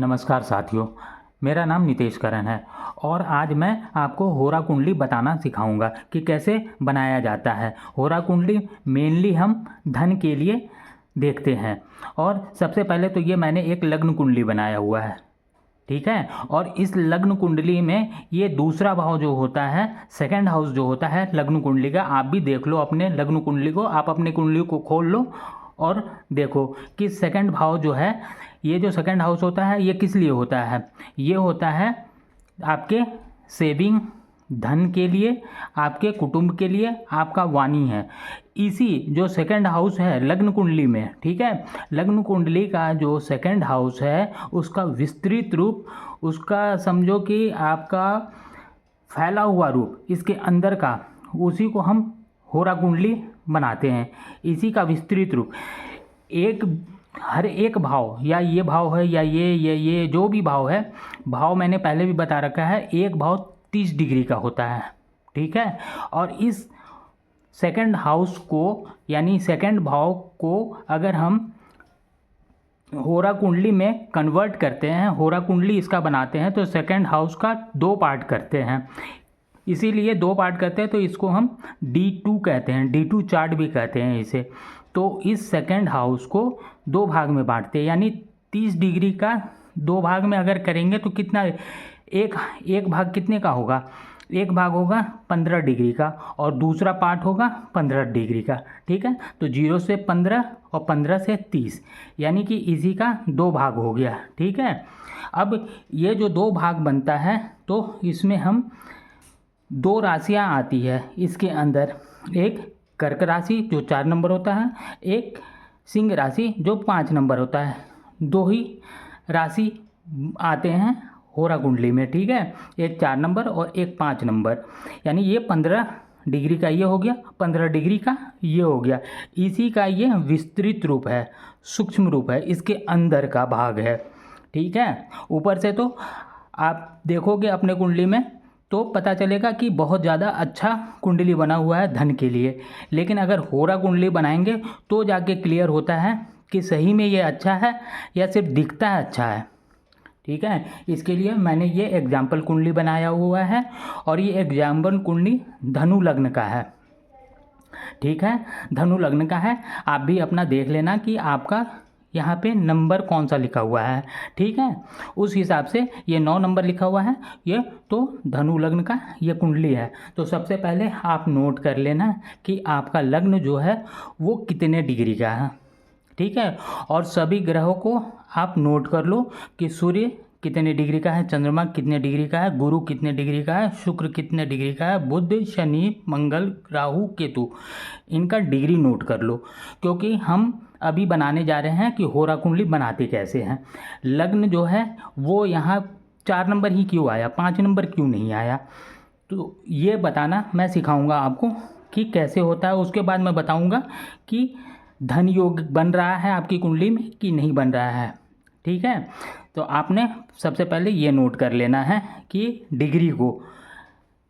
नमस्कार साथियों, मेरा नाम नितेश करण है और आज मैं आपको होरा कुंडली बताना सिखाऊंगा कि कैसे बनाया जाता है। होरा कुंडली मेनली हम धन के लिए देखते हैं और सबसे पहले तो ये मैंने एक लग्न कुंडली बनाया हुआ है, ठीक है। और इस लग्न कुंडली में ये दूसरा भाव जो होता है, सेकंड हाउस जो होता है लग्न कुंडली का, आप भी देख लो अपने लग्न कुंडली को, आप अपने कुंडली को खोल लो और देखो कि सेकंड भाव जो है, ये जो सेकंड हाउस होता है ये किस लिए होता है। ये होता है आपके सेविंग, धन के लिए, आपके कुटुंब के लिए, आपका वाणी है। इसी जो सेकंड हाउस है लग्न कुंडली में, ठीक है, लग्न कुंडली का जो सेकंड हाउस है उसका विस्तृत रूप, उसका समझो कि आपका फैला हुआ रूप, इसके अंदर का, उसी को हम होरा कुंडली बनाते हैं। इसी का विस्तृत रूप हर एक भाव, या ये भाव है या ये जो भी भाव है, भाव मैंने पहले भी बता रखा है, एक भाव 30 डिग्री का होता है, ठीक है। और इस सेकंड हाउस को यानी सेकंड भाव को अगर हम होरा कुंडली में कन्वर्ट करते हैं, होरा कुंडली इसका बनाते हैं, तो सेकंड हाउस का 2 पार्ट करते हैं। इसीलिए 2 पार्ट करते हैं तो इसको हम D2 कहते हैं, D2 चार्ट भी कहते हैं इसे। तो इस सेकंड हाउस को 2 भाग में बांटते हैं, यानी 30 डिग्री का 2 भाग में अगर करेंगे तो कितना, एक भाग कितने का होगा, एक भाग होगा 15 डिग्री का और दूसरा पार्ट होगा 15 डिग्री का, ठीक है। तो 0 से 15 और 15 से 30, यानी कि इसी का 2 भाग हो गया, ठीक है। अब ये जो 2 भाग बनता है तो इसमें हम 2 राशियाँ आती है इसके अंदर, एक कर्क राशि जो 4 नंबर होता है, एक सिंह राशि जो 5 नंबर होता है। 2 ही राशि आते हैं होरा कुंडली में, ठीक है, एक 4 नंबर और एक 5 नंबर, यानी ये 15 डिग्री का ये हो गया, 15 डिग्री का ये हो गया। इसी का ये विस्तृत रूप है, सूक्ष्म रूप है, इसके अंदर का भाग है, ठीक है। ऊपर से तो आप देखोगे अपने कुंडली में तो पता चलेगा कि बहुत ज़्यादा अच्छा कुंडली बना हुआ है धन के लिए, लेकिन अगर होरा कुंडली बनाएंगे तो जाके क्लियर होता है कि सही में ये अच्छा है या सिर्फ दिखता है अच्छा है, ठीक है। इसके लिए मैंने ये एग्जाम्पल कुंडली बनाया हुआ है और ये एग्जाम्पल कुंडली धनु लग्न का है, ठीक है, धनु लग्न का है। आप भी अपना देख लेना कि आपका यहाँ पे नंबर कौन सा लिखा हुआ है, ठीक है। उस हिसाब से ये 9 नंबर लिखा हुआ है, ये तो धनु लग्न का ये कुंडली है। तो सबसे पहले आप नोट कर लेना कि आपका लग्न जो है वो कितने डिग्री का है, ठीक है। और सभी ग्रहों को आप नोट कर लो कि सूर्य कितने डिग्री का है, चंद्रमा कितने डिग्री का है, गुरु कितने डिग्री का है, शुक्र कितने डिग्री का है, बुध, शनि, मंगल, राहु, केतु, इनका डिग्री नोट कर लो, क्योंकि हम अभी बनाने जा रहे हैं कि होरा कुंडली बनाते कैसे हैं। लग्न जो है वो यहाँ 4 नंबर ही क्यों आया, 5 नंबर क्यों नहीं आया, तो ये बताना मैं सिखाऊंगा आपको कि कैसे होता है। उसके बाद मैं बताऊंगा कि धन योग बन रहा है आपकी कुंडली में कि नहीं बन रहा है, ठीक है। तो आपने सबसे पहले ये नोट कर लेना है कि डिग्री को,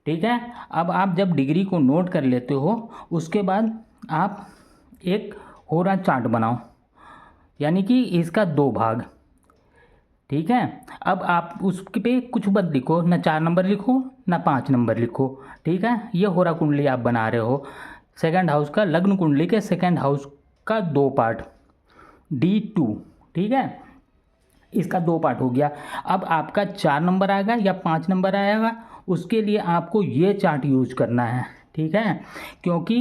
ठीक है। अब आप जब डिग्री को नोट कर लेते हो उसके बाद आप एक होरा चार्ट बनाओ, यानी कि इसका 2 भाग, ठीक है। अब आप उस पे कुछ मत लिखो, ना 4 नंबर लिखो ना 5 नंबर लिखो, ठीक है। ये होरा कुंडली आप बना रहे हो सेकंड हाउस का, लग्न कुंडली के सेकंड हाउस का 2 पार्ट, D2, ठीक है, इसका 2 पार्ट हो गया। अब आपका 4 नंबर आएगा या 5 नंबर आएगा, उसके लिए आपको ये चार्ट यूज करना है, ठीक है, क्योंकि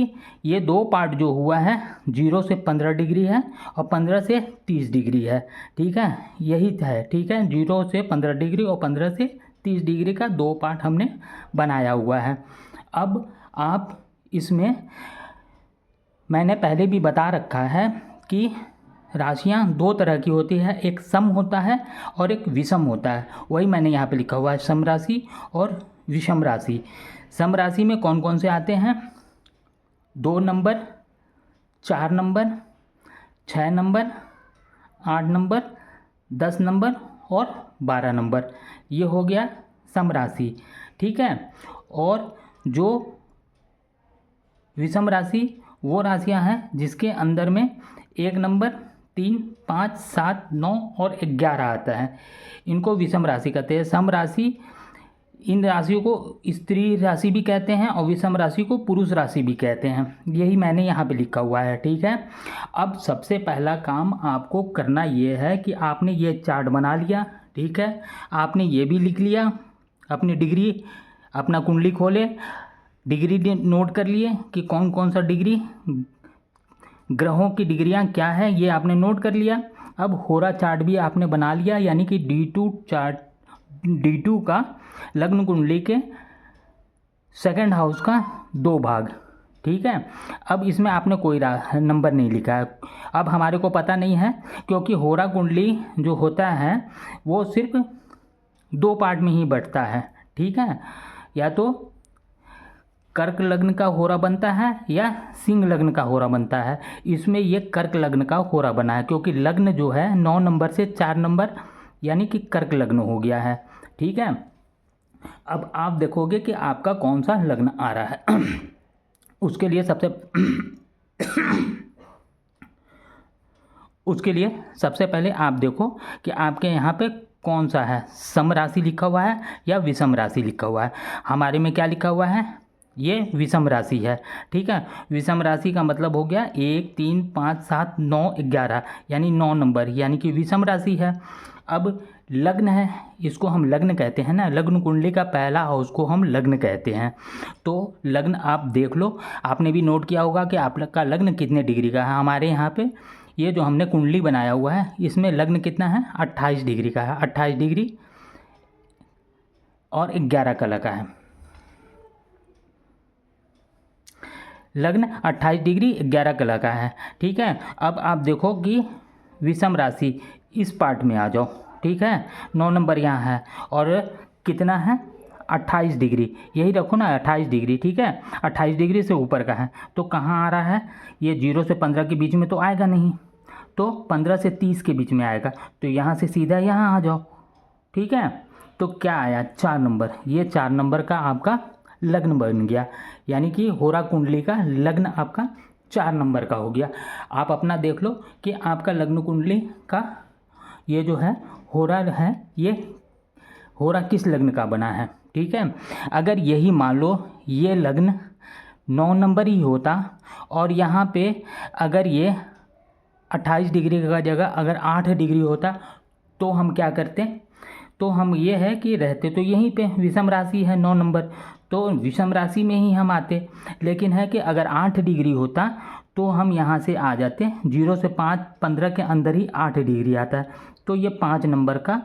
ये 2 पार्ट जो हुआ है 0 से 15 डिग्री है और 15 से 30 डिग्री है, ठीक है, यही है, ठीक है। 0 से 15 डिग्री और 15 से 30 डिग्री का 2 पार्ट हमने बनाया हुआ है। अब आप इसमें मैंने पहले भी बता रखा है कि राशियाँ 2 तरह की होती है, एक सम होता है और एक विषम होता है, वही मैंने यहाँ पे लिखा हुआ है, सम राशि और विषम राशि। सम राशि में कौन कौन से आते हैं, 2 number, 4 number, 6 number, 8 number, 10 number और 12 नंबर, ये हो गया सम राशि, ठीक है। और जो विषम राशि वो राशियां हैं जिसके अंदर में 1 नंबर, 3, 5, 7, 9 और 11 आता है। इनको विषम राशि कहते हैं। सम राशि, इन राशियों को स्त्री राशि भी कहते हैं और विषम राशि को पुरुष राशि भी कहते हैं। यही मैंने यहाँ पे लिखा हुआ है, ठीक है। अब सबसे पहला काम आपको करना ये है कि आपने ये चार्ट बना लिया, ठीक है। आपने ये भी लिख लिया, अपनी डिग्री, अपना कुंडली खोले, डिग्री नोट कर लिए कि कौन कौन सा डिग्री, ग्रहों की डिग्रियां क्या है, ये आपने नोट कर लिया। अब होरा चार्ट भी आपने बना लिया, यानी कि D2 चार्ट, D2 का लग्न कुंडली के सेकंड हाउस का 2 भाग, ठीक है। अब इसमें आपने कोई नंबर नहीं लिखा है। अब हमारे को पता नहीं है, क्योंकि होरा कुंडली जो होता है वो सिर्फ 2 पार्ट में ही बंटता है, ठीक है। या तो कर्क लग्न का होरा बनता है या सिंह लग्न का होरा बनता है। इसमें ये कर्क लग्न का होरा बना है, क्योंकि लग्न जो है 9 नंबर से 4 नंबर यानी कि कर्क लग्न हो गया है, ठीक है। अब आप देखोगे कि आपका कौन सा लग्न आ रहा है। उसके लिए सबसे पहले आप देखो कि आपके यहाँ पे कौन सा है, सम राशि लिखा हुआ है या विषम राशि लिखा हुआ है। हमारे में क्या लिखा हुआ है, ये विषम राशि है, ठीक है। विषम राशि का मतलब हो गया 1, 3, 5, 7, 9, 11 यानी 9 नंबर, यानी कि विषम राशि है। अब लग्न है, इसको हम लग्न कहते हैं ना, लग्न कुंडली का पहला हाउस को हम लग्न कहते हैं। तो लग्न आप देख लो, आपने भी नोट किया होगा कि आपका लग्न कितने डिग्री का है। हमारे यहाँ पे ये जो हमने कुंडली बनाया हुआ है इसमें लग्न कितना है, 28 डिग्री का है। 28 डिग्री और 11 कला का है। लग्न 28 डिग्री 11 कला का है, ठीक है। अब आप देखो कि विषम राशि इस पार्ट में आ जाओ, ठीक है। 9 नंबर यहाँ है और कितना है, 28 डिग्री, यही रखो ना 28 डिग्री, ठीक है। 28 डिग्री से ऊपर का है तो कहाँ आ रहा है, ये 0 से 15 के बीच में तो आएगा नहीं, तो 15 से 30 के बीच में आएगा। तो यहाँ से सीधा यहाँ आ जाओ, ठीक है। तो क्या आया, 4 नंबर। ये 4 नंबर का आपका लग्न बन गया, यानी कि होरा कुंडली का लग्न आपका 4 नंबर का हो गया। आप अपना देख लो कि आपका लग्न कुंडली का ये जो है होरा है, ये होरा किस लग्न का बना है, ठीक है। अगर यही मान लो ये लग्न 9 नंबर ही होता और यहाँ पे अगर ये 28 डिग्री का जगह अगर 8 डिग्री होता तो हम क्या करते, तो हम ये है कि रहते तो यहीं पे, विषम राशि है 9 नंबर, तो विषम राशि में ही हम आते। लेकिन है कि अगर 8 डिग्री होता तो हम यहाँ से आ जाते, 0 से 5, 15 के अंदर ही 8 डिग्री आता है, तो ये 5 नंबर का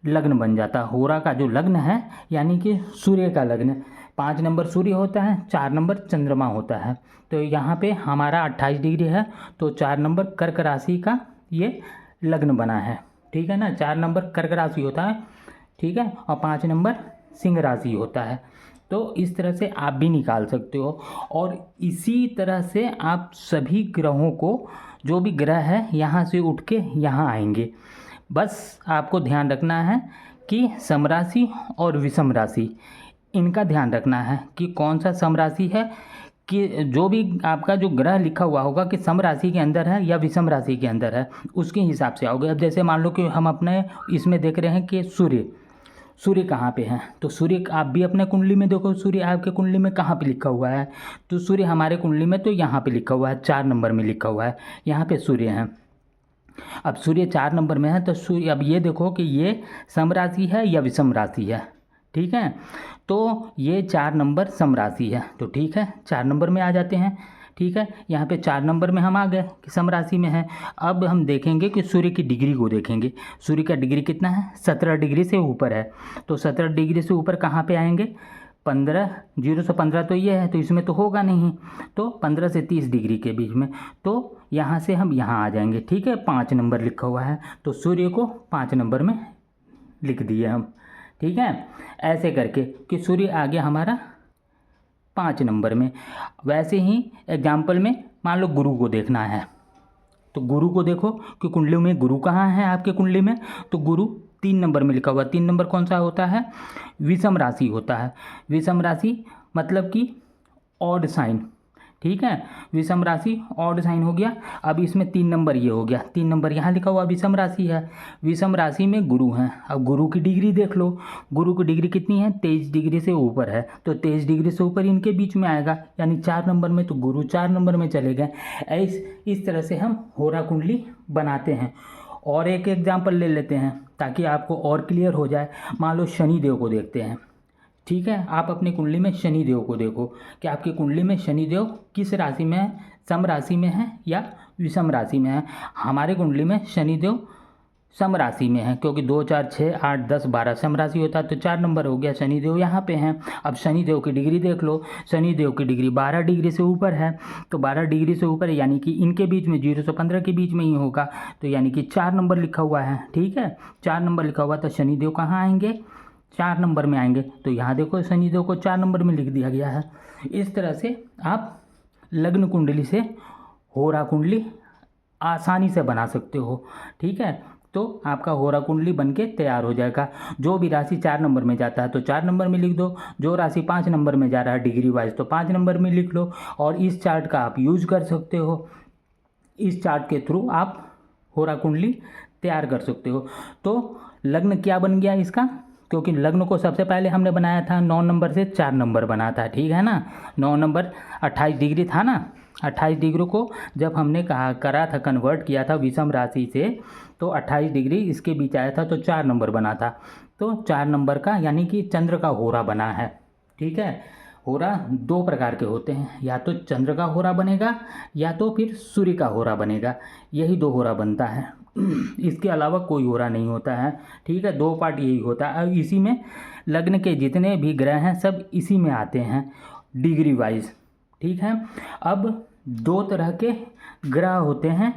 लग्न बन जाता। होरा का जो लग्न है यानी कि सूर्य का लग्न, 5 नंबर सूर्य होता है, 4 नंबर चंद्रमा होता है। तो यहाँ पे हमारा 28 डिग्री है, तो 4 नंबर कर्क राशि का ये लग्न बना है, ठीक है ना। 4 नंबर कर्क राशि होता है, ठीक है, और 5 नंबर सिंह राशि होता है। तो इस तरह से आप भी निकाल सकते हो, और इसी तरह से आप सभी ग्रहों को, जो भी ग्रह है यहाँ से उठ के यहाँ आएंगे। बस आपको ध्यान रखना है कि सम राशि और विषम राशि, इनका ध्यान रखना है कि कौन सा सम राशि है, कि जो भी आपका जो ग्रह लिखा हुआ होगा कि सम राशि के अंदर है या विषम राशि के अंदर है, उसके हिसाब से आओगे। अब जैसे मान लो कि हम अपने इसमें देख रहे हैं कि सूर्य कहाँ पे है, तो सूर्य आप भी अपने कुंडली में देखो, सूर्य आपके कुंडली में कहाँ पे लिखा हुआ है, तो सूर्य हमारे कुंडली में तो यहाँ पे लिखा हुआ है, 4 नंबर में लिखा हुआ है, यहाँ पे सूर्य है। अब सूर्य 4 नंबर में है तो सूर्य, अब ये देखो कि ये सम राशि है या विषम राशि है, ठीक है। तो ये 4 नंबर सम राशि है, तो ठीक है 4 नंबर में आ जाते हैं, ठीक है। यहाँ पे 4 नंबर में हम आ गए कि सम राशि में है। अब हम देखेंगे कि सूर्य की डिग्री को देखेंगे, सूर्य का डिग्री कितना है, 17 डिग्री से ऊपर है। तो 17 डिग्री से ऊपर कहाँ पे आएंगे, 15, 0 से 15 तो ये है, तो इसमें तो होगा नहीं, तो 15 से 30 डिग्री के बीच में, तो यहाँ से हम यहाँ आ जाएंगे, ठीक है। 5 नंबर लिखा हुआ है तो सूर्य को 5 नंबर में लिख दिए हम, ठीक है। ऐसे करके कि सूर्य आ गया हमारा 5 नंबर में। वैसे ही एग्जाम्पल में मान लो गुरु को देखना है, तो गुरु को देखो कि कुंडली में गुरु कहाँ है आपके कुंडली में, तो गुरु 3 नंबर में लिखा हुआ। 3 नंबर कौन सा होता है, विषम राशि होता है। विषम राशि मतलब कि ऑड साइन, ठीक है। विषम राशि ऑड साइन हो गया। अब इसमें 3 नंबर ये हो गया, 3 नंबर यहाँ लिखा हुआ विषम राशि है। विषम राशि में गुरु हैं। अब गुरु की डिग्री देख लो, गुरु की डिग्री कितनी है, 23 डिग्री से ऊपर है, तो 23 डिग्री से ऊपर इनके बीच में आएगा, यानी 4 नंबर में, तो गुरु 4 नंबर में चले गए। इस तरह से हम होरा कुंडली बनाते हैं। और एक एग्जाम्पल ले लेते हैं ताकि आपको और क्लियर हो जाए। मान लो शनि देव को देखते हैं, ठीक है। आप अपनी कुंडली में शनि देव को देखो कि आपकी कुंडली में शनि देव किस राशि में है, सम राशि में है या विषम राशि में है। हमारे कुंडली में शनि देव सम राशि में है, क्योंकि 2 4 6 8 10 12 सम राशि होता है, तो 4 नंबर हो गया। शनि देव यहाँ पे हैं। अब शनि देव की डिग्री देख लो, शनि देव की डिग्री 12 डिग्री से ऊपर है, तो 12 डिग्री से ऊपर है, यानी कि इनके बीच में 0 से 15 के बीच में ही होगा, तो यानी कि 4 नंबर लिखा हुआ है, ठीक है। 4 नंबर लिखा हुआ, तो शनि देव कहाँ आएंगे, 4 नंबर में आएंगे। तो यहाँ देखो शनि देव को 4 नंबर में लिख दिया गया है। इस तरह से आप लग्न कुंडली से होरा कुंडली आसानी से बना सकते हो, ठीक है। तो आपका होरा कुंडली बनके तैयार हो जाएगा। जो भी राशि 4 नंबर में जाता है तो 4 नंबर में लिख दो, जो राशि 5 नंबर में जा रहा है डिग्री वाइज तो 5 नंबर में लिख लो। और इस चार्ट का आप यूज कर सकते हो, इस चार्ट के थ्रू आप होरा कुंडली तैयार कर सकते हो। तो लग्न क्या बन गया इसका, क्योंकि लग्न को सबसे पहले हमने बनाया था 9 नंबर से 4 नंबर बना था, ठीक है ना। 9 नंबर 28 डिग्री था ना, 28 डिग्री को जब हमने करा था, कन्वर्ट किया था विषम राशि से, तो 28 डिग्री इसके बीच आया था, तो 4 नंबर बना था। तो 4 नंबर का यानी कि चंद्र का होरा बना है, ठीक है। होरा 2 प्रकार के होते हैं, या तो चंद्र का होरा बनेगा या तो फिर सूर्य का होरा बनेगा, यही 2 होरा बनता है। इसके अलावा कोई होरा नहीं होता है, ठीक है। 2 पार्ट यही होता है। अब इसी में लग्न के जितने भी ग्रह हैं सब इसी में आते हैं डिग्री वाइज, ठीक है। अब 2 तरह के ग्रह होते हैं,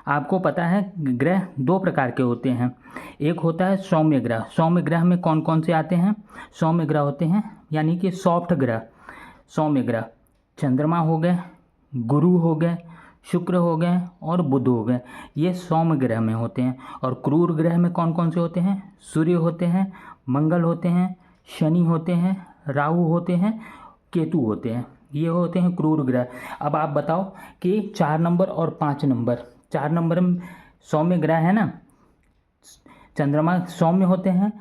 आपको पता है ग्रह 2 प्रकार के होते हैं। एक होता है सौम्य ग्रह। सौम्य ग्रह में कौन कौन से आते हैं, सौम्य ग्रह होते हैं यानी कि सॉफ्ट ग्रह। सौम्य ग्रह चंद्रमा हो गए, गुरु हो गए, शुक्र हो गए और बुध हो गए, ये सौम्य ग्रह में होते हैं। और क्रूर ग्रह में कौन कौन से होते हैं, सूर्य होते हैं, मंगल होते हैं, शनि होते हैं, राहु होते हैं, केतु होते हैं, ये होते हैं क्रूर ग्रह। अब आप बताओ कि 4 नंबर और 5 नंबर, 4 नंबर में सौम्य ग्रह है ना, चंद्रमा सौम्य होते हैं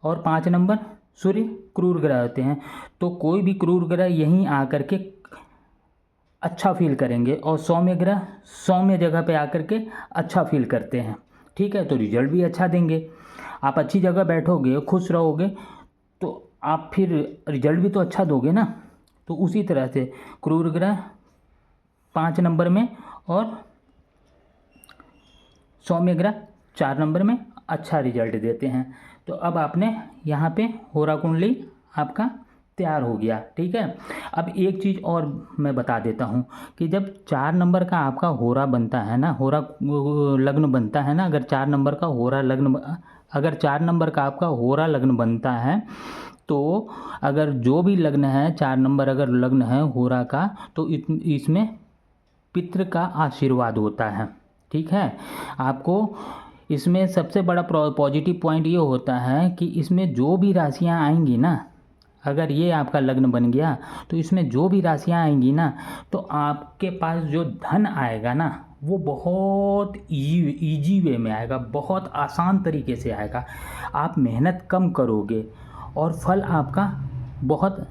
और 5 नंबर सूर्य क्रूर ग्रह होते हैं। तो कोई भी क्रूर ग्रह यहीं आकर के अच्छा फील करेंगे और सौम्य ग्रह सौम्य जगह पे आकर के अच्छा फील करते हैं, ठीक है। तो रिजल्ट भी अच्छा देंगे। आप अच्छी जगह बैठोगे, खुश रहोगे, तो आप फिर रिजल्ट भी तो अच्छा दोगे ना। तो उसी तरह से क्रूर ग्रह 5 नंबर में और सौम्य ग्रह 4 नंबर में अच्छा रिजल्ट देते हैं। तो अब आपने यहाँ पे होरा कुंडली आपका तैयार हो गया, ठीक है। अब एक चीज़ और मैं बता देता हूँ कि जब 4 नंबर का आपका होरा बनता है ना, होरा लग्न बनता है ना, अगर 4 नंबर का होरा लग्न, अगर 4 नंबर का आपका होरा लग्न बनता है, तो अगर जो भी लग्न है 4 नंबर अगर लग्न है होरा का, तो इसमें पितृ का आशीर्वाद होता है, ठीक है। आपको इसमें सबसे बड़ा पॉजिटिव पॉइंट ये होता है कि इसमें जो भी राशियाँ आएंगी ना, अगर ये आपका लग्न बन गया तो इसमें जो भी राशियाँ आएंगी ना, तो आपके पास जो धन आएगा ना वो बहुत ईजी वे में आएगा, बहुत आसान तरीके से आएगा। आप मेहनत कम करोगे और फल आपका बहुत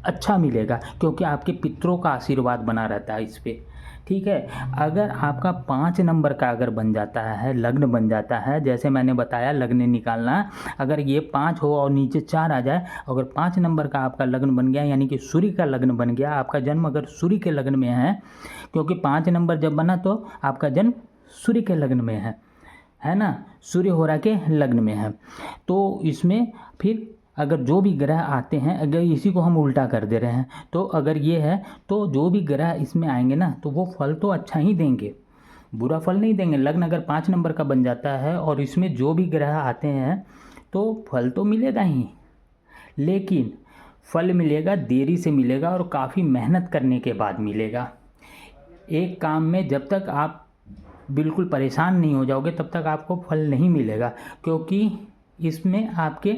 अच्छा मिलेगा, क्योंकि आपके पितरों का आशीर्वाद बना रहता है इस पर, ठीक है। अगर आपका 5 नंबर का अगर बन जाता है, लग्न बन जाता है, जैसे मैंने बताया लग्न निकालना, अगर ये 5 हो और नीचे 4 आ जाए, अगर 5 नंबर का आपका लग्न बन गया यानी कि सूर्य का लग्न बन गया, आपका जन्म अगर सूर्य के लग्न में है, क्योंकि 5 नंबर जब बना तो आपका जन्म सूर्य के लग्न में है ना, सूर्य होरा के लग्न में है। तो इसमें फिर अगर जो भी ग्रह आते हैं, अगर इसी को हम उल्टा कर दे रहे हैं, तो अगर ये है तो जो भी ग्रह इसमें आएंगे ना तो वो फल तो अच्छा ही देंगे, बुरा फल नहीं देंगे। लग्न अगर 5 नंबर का बन जाता है और इसमें जो भी ग्रह आते हैं तो फल तो मिलेगा ही, लेकिन फल मिलेगा देरी से मिलेगा और काफ़ी मेहनत करने के बाद मिलेगा। एक काम में जब तक आप बिल्कुल परेशान नहीं हो जाओगे तब तक आपको फल नहीं मिलेगा, क्योंकि इसमें आपके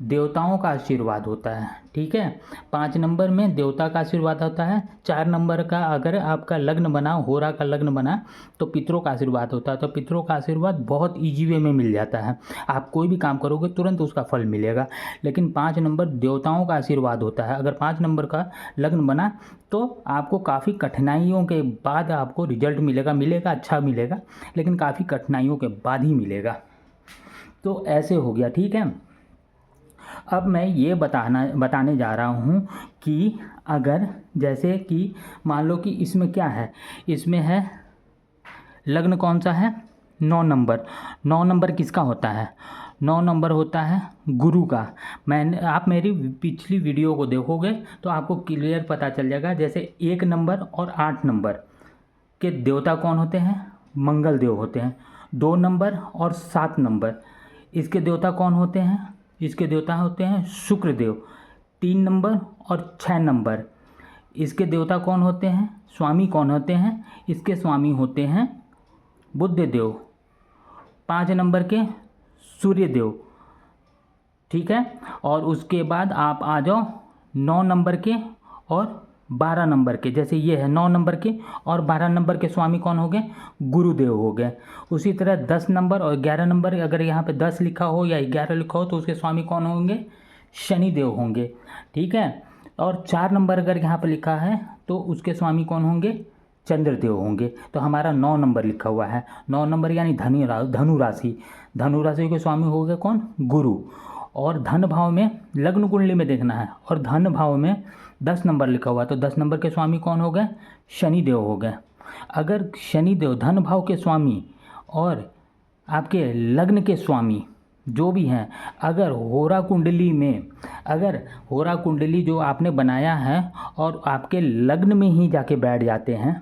देवताओं का आशीर्वाद होता है। ठीक है, 5 नंबर में देवता का आशीर्वाद होता है। 4 नंबर का अगर आपका लग्न बना, होरा का लग्न बना, तो पितरों का आशीर्वाद होता है। तो पितरों का आशीर्वाद बहुत ईजी वे में मिल जाता है, आप कोई भी काम करोगे तुरंत उसका फल मिलेगा। लेकिन 5 नंबर देवताओं का आशीर्वाद होता है। अगर 5 नंबर का लग्न बना तो आपको काफ़ी कठिनाइयों के बाद आपको रिजल्ट मिलेगा, अच्छा मिलेगा, लेकिन काफ़ी कठिनाइयों के बाद ही मिलेगा। तो ऐसे हो गया। ठीक है, अब मैं ये बताने जा रहा हूँ कि अगर जैसे कि मान लो कि इसमें क्या है, इसमें है लग्न कौन सा है, 9 नंबर। 9 नंबर किसका होता है, 9 नंबर होता है गुरु का। आप मेरी पिछली वीडियो को देखोगे तो आपको क्लियर पता चल जाएगा। जैसे 1 नंबर और 8 नंबर के देवता कौन होते हैं, मंगल देव होते हैं। 2 नंबर और 7 नंबर इसके देवता कौन होते हैं, इसके देवता होते हैं शुक्र देव। 3 नंबर और 6 नंबर इसके देवता कौन होते हैं, स्वामी कौन होते हैं, इसके स्वामी होते हैं बुध देव। 5 नंबर के सूर्य देव। ठीक है, और उसके बाद आप आ जाओ 9 नंबर के और 12 नंबर के। जैसे ये है 9 नंबर के और 12 नंबर के स्वामी कौन हो गए, गुरुदेव हो गए। उसी तरह 10 नंबर और 11 नंबर, अगर यहाँ पे 10 लिखा हो या 11 लिखा हो तो उसके स्वामी कौन होंगे, शनिदेव होंगे। ठीक है, और 4 नंबर अगर यहाँ पे लिखा है तो उसके स्वामी कौन होंगे, चंद्रदेव होंगे। तो हमारा 9 नंबर लिखा हुआ है। 9 नंबर यानी धनु राशि। धनु राशि के स्वामी हो गए कौन, गुरु। और धन भाव में लग्न कुंडली में देखना है, और धन भाव में 10 नंबर लिखा हुआ है, तो 10 नंबर के स्वामी कौन हो गए, शनिदेव हो गए। अगर शनिदेव धन भाव के स्वामी और आपके लग्न के स्वामी जो भी हैं, अगर होरा कुंडली जो आपने बनाया है और आपके लग्न में ही जाके बैठ जाते हैं,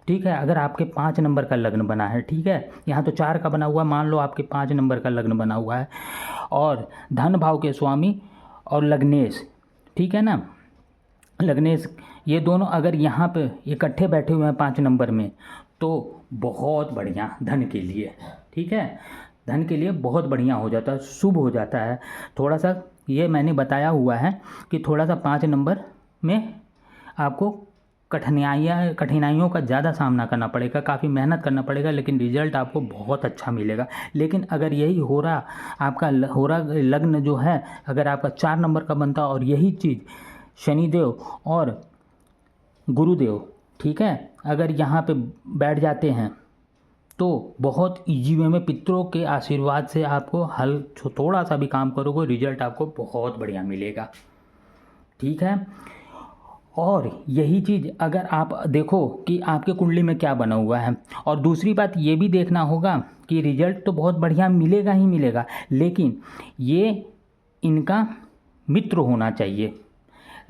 ठीक है, अगर आपके 5 नंबर का लग्न बना है, ठीक है, यहाँ तो 4 का बना हुआ, मान लो आपके 5 नंबर का लग्न बना हुआ है, और धन भाव के स्वामी और लग्नेश, ठीक है ना, लग्नेश, ये दोनों अगर यहाँ पे इकट्ठे बैठे हुए हैं 5 नंबर में, तो बहुत बढ़िया धन के लिए, ठीक है, धन के लिए बहुत बढ़िया हो जाता है, शुभ हो जाता है। थोड़ा सा ये मैंने बताया हुआ है कि थोड़ा सा 5 नंबर में आपको कठिनाइयों का ज़्यादा सामना करना पड़ेगा, काफ़ी मेहनत करना पड़ेगा, लेकिन रिजल्ट आपको बहुत अच्छा मिलेगा। लेकिन अगर यही आपका होरा लग्न जो है, अगर आपका 4 नंबर का बनता और यही चीज़ शनिदेव और गुरुदेव, ठीक है, अगर यहाँ पे बैठ जाते हैं तो बहुत ईजी वे में पितरों के आशीर्वाद से आपको थोड़ा सा भी काम करोगे, रिजल्ट आपको बहुत बढ़िया मिलेगा। ठीक है, और यही चीज़ अगर आप देखो कि आपके कुंडली में क्या बना हुआ है, और दूसरी बात ये भी देखना होगा कि रिजल्ट तो बहुत बढ़िया मिलेगा ही मिलेगा, लेकिन ये इनका मित्र होना चाहिए।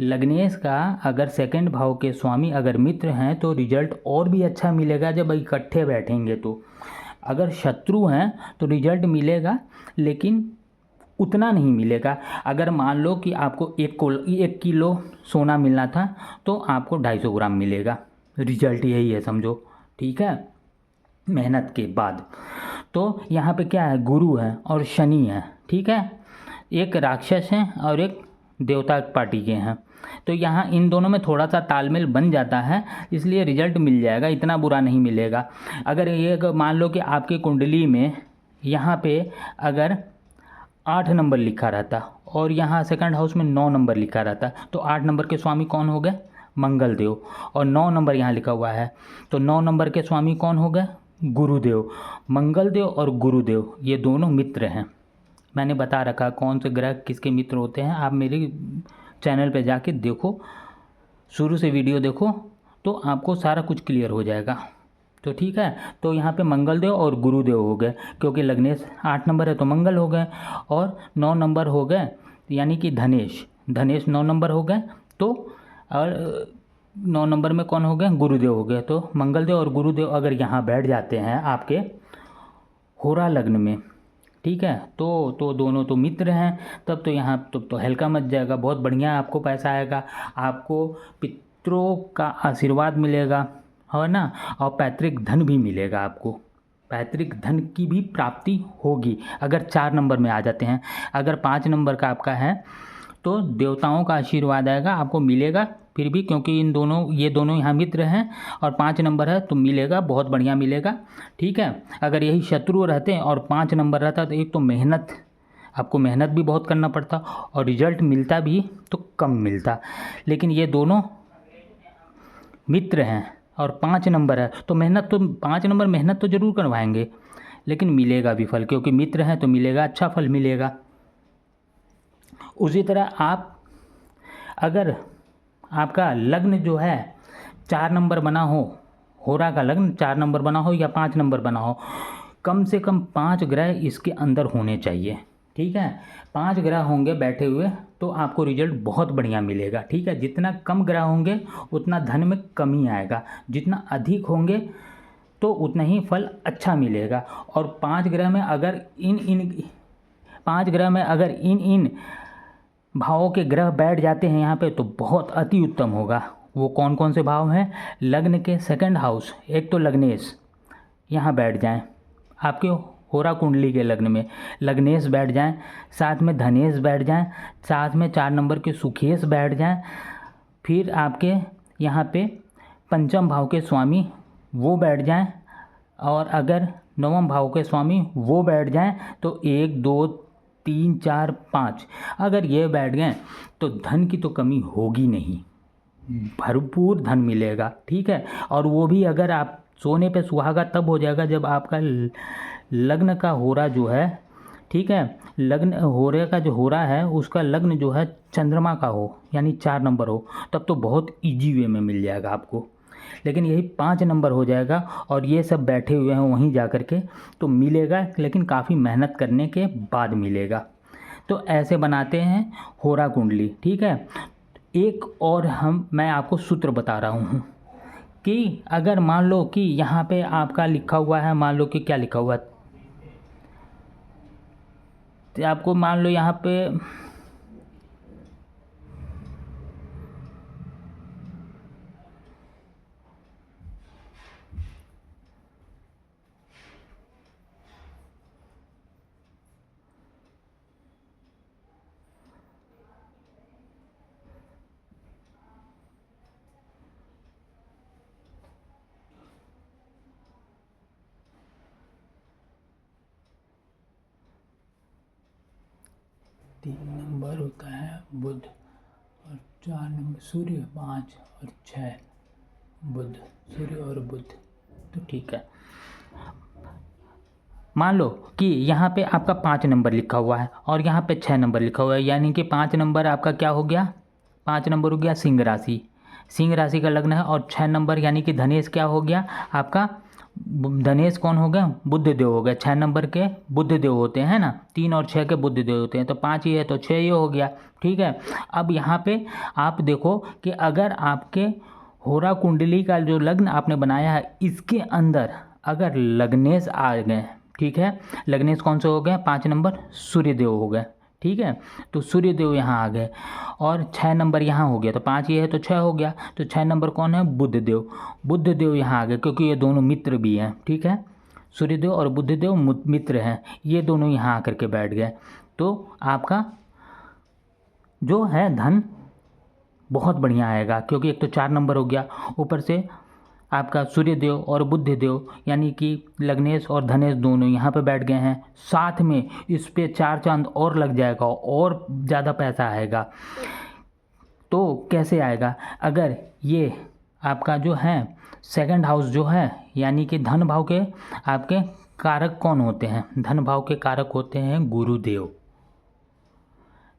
लग्नेश का अगर 2nd भाव के स्वामी अगर मित्र हैं तो रिजल्ट और भी अच्छा मिलेगा जब इकट्ठे बैठेंगे। तो अगर शत्रु हैं तो रिजल्ट मिलेगा, लेकिन उतना नहीं मिलेगा। अगर मान लो कि आपको 1 किलो सोना मिलना था तो आपको 250 ग्राम मिलेगा, रिजल्ट यही है समझो। ठीक है, मेहनत के बाद। तो यहाँ पे क्या है, गुरु है और शनि है, ठीक है, एक राक्षस है और एक देवता पार्टी के हैं, तो यहाँ इन दोनों में थोड़ा सा तालमेल बन जाता है, इसलिए रिजल्ट मिल जाएगा, इतना बुरा नहीं मिलेगा। अगर ये मान लो कि आपकी कुंडली में यहाँ पे अगर 8 नंबर लिखा रहता और यहाँ 2nd हाउस में 9 नंबर लिखा रहता, तो 8 नंबर के स्वामी कौन हो गए, मंगल देव, और 9 नंबर यहाँ लिखा हुआ है तो 9 नंबर के स्वामी कौन हो गए, गुरुदेव। मंगल देव और गुरुदेव ये दोनों मित्र हैं। मैंने बता रखा कौन से ग्रह किसके मित्र होते हैं, आप मेरे चैनल पे जाके देखो, शुरू से वीडियो देखो तो आपको सारा कुछ क्लियर हो जाएगा। तो ठीक है, तो यहाँ पे मंगल देव और गुरुदेव हो गए, क्योंकि लग्नेश 8 नंबर है तो मंगल हो गए, और 9 नंबर हो गए यानी कि धनेश 9 नंबर हो गए, तो और 9 नंबर में कौन हो गए, गुरुदेव हो गए। तो मंगल देव और गुरुदेव अगर यहाँ बैठ जाते हैं आपके होरा लग्न में, ठीक है, तो दोनों तो मित्र हैं, तब तो यहाँ तो हल्का मच जाएगा, बहुत बढ़िया आपको पैसा आएगा, आपको पितरों का आशीर्वाद मिलेगा, है ना, और पैतृक धन भी मिलेगा आपको। पैतृक धन की भी प्राप्ति होगी अगर 4 नंबर में आ जाते हैं। अगर 5 नंबर का आपका है तो देवताओं का आशीर्वाद आएगा, आपको मिलेगा फिर भी, क्योंकि ये दोनों यहाँ मित्र हैं और 5 नंबर है तो मिलेगा, बहुत बढ़िया मिलेगा। ठीक है, अगर यही शत्रु रहते हैं और 5 नंबर रहता तो एक तो आपको मेहनत भी बहुत करना पड़ता और रिजल्ट मिलता भी तो कम मिलता। लेकिन ये दोनों मित्र हैं और 5 नंबर है तो 5 नंबर मेहनत तो ज़रूर करवाएंगे, लेकिन मिलेगा भी फल, क्योंकि मित्र हैं तो मिलेगा, अच्छा फल मिलेगा। उसी तरह अगर आपका लग्न जो है 4 नंबर बना हो, होरा का लग्न 4 नंबर बना हो या 5 नंबर बना हो, कम से कम 5 ग्रह इसके अंदर होने चाहिए। ठीक है, 5 ग्रह होंगे बैठे हुए तो आपको रिजल्ट बहुत बढ़िया मिलेगा। ठीक है, जितना कम ग्रह होंगे उतना धन में कमी आएगा, जितना अधिक होंगे तो उतना ही फल अच्छा मिलेगा। और 5 ग्रह में अगर इन भावों के ग्रह बैठ जाते हैं यहाँ पे तो बहुत अति उत्तम होगा। वो कौन कौन से भाव हैं? लग्न के 2nd हाउस, एक तो लग्नेश यहाँ बैठ जाएं, आपके होरा कुंडली के लग्न में लग्नेश बैठ जाएं, साथ में धनेश बैठ जाएं, साथ में 4 नंबर के सुखेश बैठ जाएं, फिर आपके यहाँ पे 5म भाव के स्वामी वो बैठ जाएं, और अगर 9वें भाव के स्वामी वो बैठ जाएं तो 1 2 3 4 5 अगर ये बैठ गए तो धन की तो कमी होगी नहीं, भरपूर धन मिलेगा। ठीक है, और वो भी अगर आप सोने पे सुहागा तब हो जाएगा जब आपका लग्न का होरा जो है, ठीक है, लग्न होरे का जो होरा है उसका लग्न जो है चंद्रमा का हो, यानी 4 नंबर हो, तब तो बहुत इजी वे में मिल जाएगा आपको। लेकिन यही 5 नंबर हो जाएगा और ये सब बैठे हुए हैं वहीं जा कर के तो मिलेगा, लेकिन काफ़ी मेहनत करने के बाद मिलेगा। तो ऐसे बनाते हैं होरा कुंडली। ठीक है, एक और मैं आपको सूत्र बता रहा हूँ कि अगर मान लो कि यहाँ पे आपका लिखा हुआ है, मान लो कि क्या लिखा हुआ है, तो आपको मान लो यहाँ पे तीन नंबर होता है बुध, और 4 नंबर सूर्य, 5 और 6 बुध, सूर्य और बुध। तो ठीक है, मान लो कि यहाँ पे आपका 5 नंबर लिखा हुआ है और यहाँ पे 6 नंबर लिखा हुआ है, यानी कि 5 नंबर आपका क्या हो गया? 5 नंबर हो गया सिंह राशि, सिंह राशि का लग्न है। और 6 नंबर यानी कि धनेश क्या हो गया आपका? धनेश कौन हो गया? बुध देव हो गया। 6 नंबर के बुध देव होते हैं ना, 3 और 6 के बुध देव होते हैं, तो 5 ही है तो 6 ही हो गया। ठीक है, अब यहाँ पे आप देखो कि अगर आपके होरा कुंडली का जो लग्न आपने बनाया है इसके अंदर अगर लग्नेश आ गए, ठीक है, लग्नेश कौन से हो गए? 5 नंबर सूर्यदेव हो गए। ठीक है, तो सूर्यदेव यहाँ आ गए और 6 नंबर यहाँ हो गया, तो 5 ये है तो 6 हो गया। तो 6 नंबर कौन है? बुधदेव, बुधदेव यहाँ आ गए क्योंकि ये दोनों मित्र भी हैं। ठीक है, सूर्यदेव और बुधदेव मित्र हैं, ये दोनों यहाँ आकर के बैठ गए। तो आपका जो है धन बहुत बढ़िया आएगा, क्योंकि एक तो 4 नंबर हो गया, ऊपर से आपका सूर्यदेव और बुधदेव यानी कि लग्नेश और धनेश दोनों यहाँ पे बैठ गए हैं, साथ में इस पे 4 चांद और लग जाएगा और ज़्यादा पैसा आएगा। तो कैसे आएगा? अगर ये आपका जो है 2nd हाउस जो है, यानी कि धन भाव के आपके कारक कौन होते हैं? धन भाव के कारक होते हैं गुरुदेव।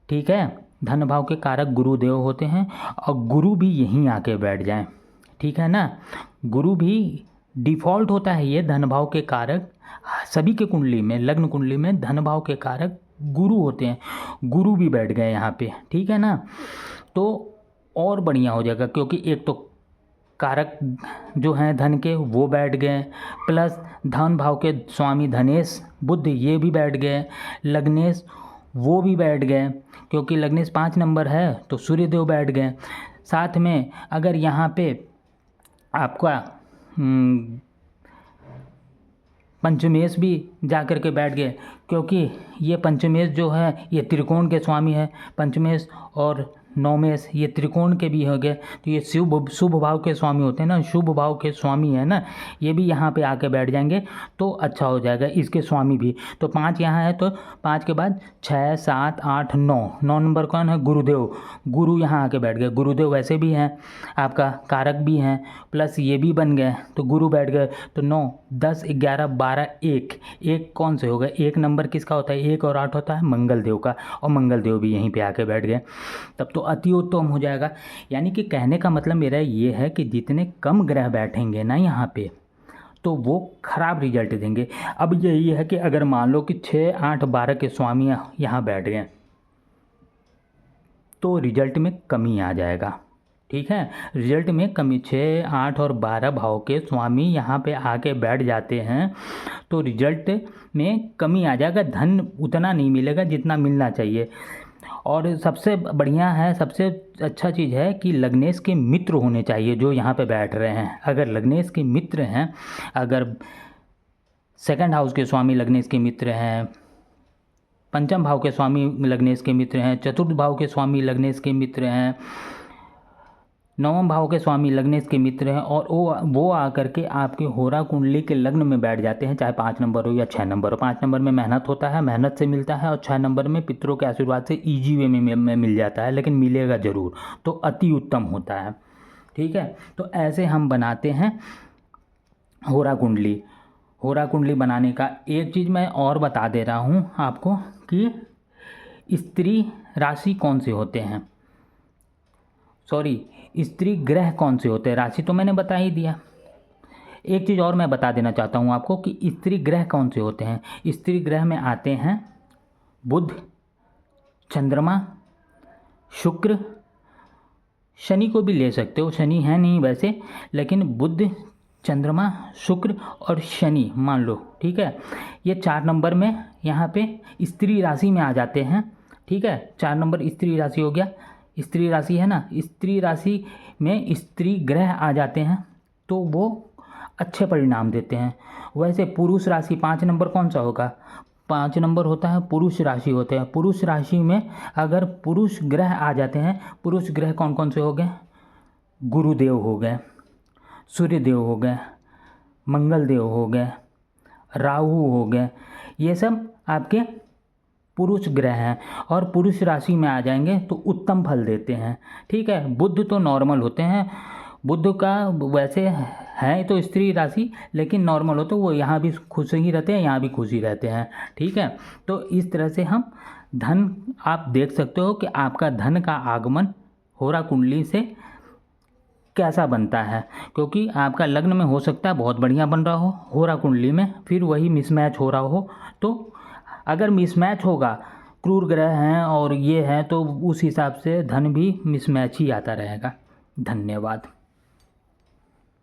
ठीक है, धन भाव के कारक गुरुदेव होते हैं और गुरु भी यहीं आके बैठ जाएं। ठीक है ना, गुरु भी डिफ़ॉल्ट होता है ये धन भाव के कारक, सभी के कुंडली में, लग्न कुंडली में धन भाव के कारक गुरु होते हैं, गुरु भी बैठ गए यहाँ पे। ठीक है ना, तो और बढ़िया हो जाएगा, क्योंकि एक तो कारक जो हैं धन के वो बैठ गए, प्लस धन भाव के स्वामी धनेश बुध ये भी बैठ गए, लग्नेश वो भी बैठ गए, क्योंकि लग्नेश 5 नंबर है तो सूर्यदेव बैठ गए। साथ में अगर यहाँ पे आपका पंचमेश भी जा कर के बैठ गए, क्योंकि ये पंचमेश जो है ये त्रिकोण के स्वामी है। पंचमेश और नौमेश ये त्रिकोण के भी हो गए, तो ये शुभ भाव के स्वामी होते हैं ना, शुभ भाव के स्वामी है ना, ये भी यहाँ पे आके बैठ जाएंगे तो अच्छा हो जाएगा, इसके स्वामी भी। तो 5 यहाँ है, तो 5 के बाद 6 7 8 9, 9 नंबर कौन है? गुरुदेव। गुरु यहाँ आके बैठ गए। गुरुदेव वैसे भी हैं आपका कारक भी हैं, प्लस ये भी बन गए, तो गुरु बैठ गए। तो 9 10 11 12 1, एक कौन से हो गए? 1 नंबर किसका होता है? 1 और 8 होता है मंगल देव का, और मंगल देव भी यहीं पे आके बैठ गए, तब तो अति उत्तम हो जाएगा। यानी कि कहने का मतलब मेरा ये है कि जितने कम ग्रह बैठेंगे ना यहाँ पे, तो वो खराब रिजल्ट देंगे। अब यही है कि अगर मान लो कि 6 8 12 के स्वामी यहाँ बैठ गए, तो रिजल्ट में कमी आ जाएगा। ठीक है, रिजल्ट में कमी, 6 8 और 12 भाव के स्वामी यहाँ पे आके बैठ जाते हैं तो रिजल्ट में कमी आ जाएगा, धन उतना नहीं मिलेगा जितना मिलना चाहिए। और सबसे बढ़िया है, सबसे अच्छा चीज़ है कि लग्नेश के मित्र होने चाहिए जो यहाँ पे बैठ रहे हैं। अगर लग्नेश के मित्र हैं, अगर सेकंड हाउस के स्वामी लग्नेश के मित्र हैं, पंचम भाव के स्वामी लग्नेश के मित्र हैं, चतुर्थ भाव के स्वामी लग्नेश के मित्र हैं, नवम भाव के स्वामी लग्नेश के मित्र हैं, और वो आकर के आपके होरा कुंडली के लग्न में बैठ जाते हैं, चाहे 5 नंबर हो या 6 नंबर हो। 5 नंबर में मेहनत होता है, मेहनत से मिलता है, और 6 नंबर में पितरों के आशीर्वाद से ईजी वे में मिल जाता है, लेकिन मिलेगा ज़रूर, तो अति उत्तम होता है। ठीक है, तो ऐसे हम बनाते हैं होरा कुंडली। होरा कुंडली बनाने का एक चीज़ मैं और बता दे रहा हूँ आपको कि स्त्री राशि कौन से होते हैं, सॉरी स्त्री ग्रह कौन से होते हैं, राशि तो मैंने बता ही दिया। एक चीज़ और मैं बता देना चाहता हूँ आपको कि स्त्री ग्रह कौन से होते हैं। स्त्री ग्रह में आते हैं बुध, चंद्रमा, शुक्र, शनि को भी ले सकते हो, शनि है नहीं वैसे, लेकिन बुध, चंद्रमा, शुक्र और शनि मान लो। ठीक है, ये 4 नंबर में यहाँ पे स्त्री राशि में आ जाते हैं। ठीक है, 4 नंबर स्त्री राशि हो गया, स्त्री राशि है ना, स्त्री राशि में स्त्री ग्रह आ जाते हैं तो वो अच्छे परिणाम देते हैं। वैसे पुरुष राशि 5 नंबर कौन सा होगा? 5 नंबर होता है पुरुष राशि होते हैं। पुरुष राशि में अगर पुरुष ग्रह आ जाते हैं, पुरुष ग्रह कौन कौन से हो गए? गुरुदेव हो गए, सूर्यदेव हो गए, मंगल देव हो गए, राहु हो गए, ये सब आपके पुरुष ग्रह हैं और पुरुष राशि में आ जाएंगे तो उत्तम फल देते हैं। ठीक है, बुध तो नॉर्मल होते हैं, बुध का वैसे है तो स्त्री राशि लेकिन नॉर्मल होते, वो यहाँ भी खुश ही रहते हैं, यहाँ भी खुश ही रहते हैं। ठीक है, तो इस तरह से हम धन, आप देख सकते हो कि आपका धन का आगमन होरा कुंडली से कैसा बनता है, क्योंकि आपका लग्न में हो सकता है बहुत बढ़िया बन रहा हो, होरा कुंडली में फिर वही मिसमैच हो रहा हो। तो अगर मिसमैच होगा, क्रूर ग्रह हैं और ये है, तो उस हिसाब से धन भी मिसमैच ही आता रहेगा। धन्यवाद।